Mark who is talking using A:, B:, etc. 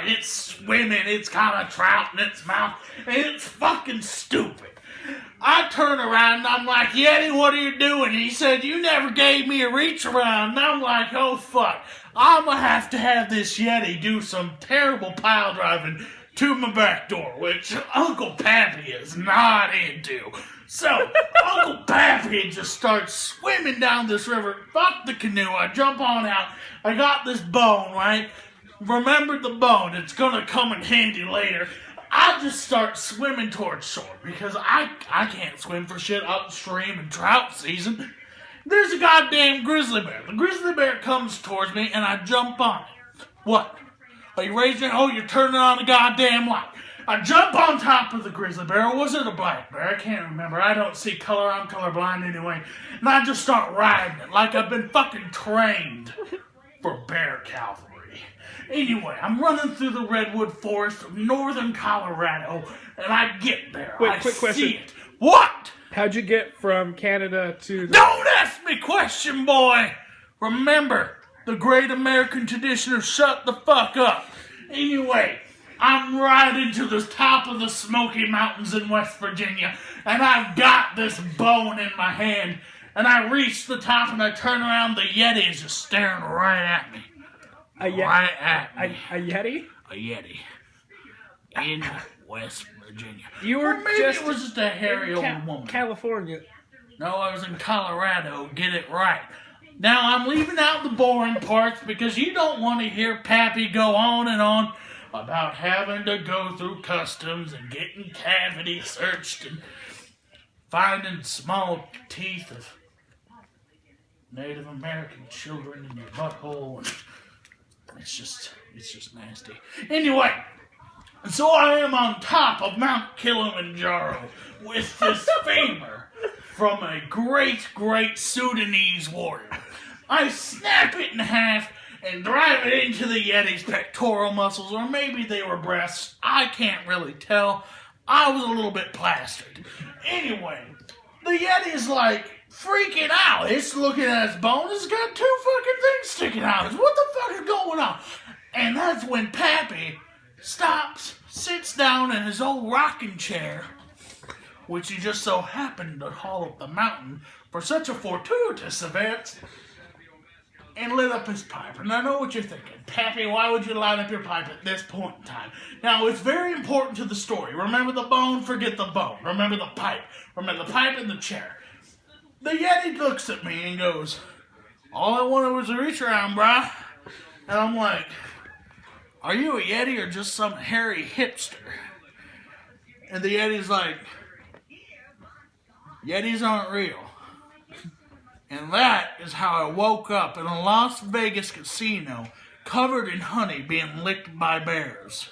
A: It's swimming. It's got a trout in its mouth. And it's fucking stupid. I turn around and I'm like, Yeti, what are you doing? And he said, you never gave me a reach around. And I'm like, oh fuck. I'm going to have this Yeti do some terrible pile driving to my back door, which Uncle Pappy is not into. So, Uncle Pappy just starts swimming down this river. Fuck the canoe. I jump on out. I got this bone, right? Remember the bone. It's going to come in handy later. I just start swimming towards shore because I can't swim for shit upstream in trout season. There's a goddamn grizzly bear. The grizzly bear comes towards me and I jump on it. What? Are you raising? Oh, you're turning on the goddamn light. I jump on top of the grizzly bear. Or was it a black bear? I can't remember. I don't see color. I'm colorblind anyway. And I just start riding it like I've been fucking trained for bear cavalry. Anyway, I'm running through the redwood forest of northern Colorado, and I get there.
B: Wait, quick question.
A: See it. What?
B: How'd you get from Canada to...
A: Don't ask me question, boy! Remember, the great American tradition of shut the fuck up. Anyway, I'm riding to the top of the Smoky Mountains in West Virginia, and I've got this bone in my hand, and I reach the top and I turn around, the Yeti is just staring right at me. Right at me.
B: A Yeti?
A: A Yeti. In West Virginia.
B: You were
A: maybe
B: just...
A: it was just a hairy old woman.
B: California.
A: No, I was in Colorado. Get it right. Now, I'm leaving out the boring parts because you don't want to hear Pappy go on and on about having to go through customs and getting cavity searched and finding small teeth of Native American children in your butthole. And it's just nasty. Anyway, so I am on top of Mount Kilimanjaro with this femur from a great, great Sudanese warrior. I snap it in half and drive it into the Yeti's pectoral muscles, or maybe they were breasts. I can't really tell. I was a little bit plastered. Anyway, the Yeti's like freaking out. It's looking at its bone. It's got two fucking things sticking out. What the fuck is going on? And that's when Pappy stops, sits down in his old rocking chair, which he just so happened to haul up the mountain for such a fortuitous event, and lit up his pipe. And I know what you're thinking. Pappy, why would you light up your pipe at this point in time? Now, it's very important to the story. Remember the bone, forget the bone. Remember the pipe. Remember the pipe and the chair. The Yeti looks at me and goes, all I wanted was a reach around, brah. And I'm like, are you a Yeti or just some hairy hipster? And the Yeti's like, Yetis aren't real. And that is how I woke up in a Las Vegas casino covered in honey being licked by bears.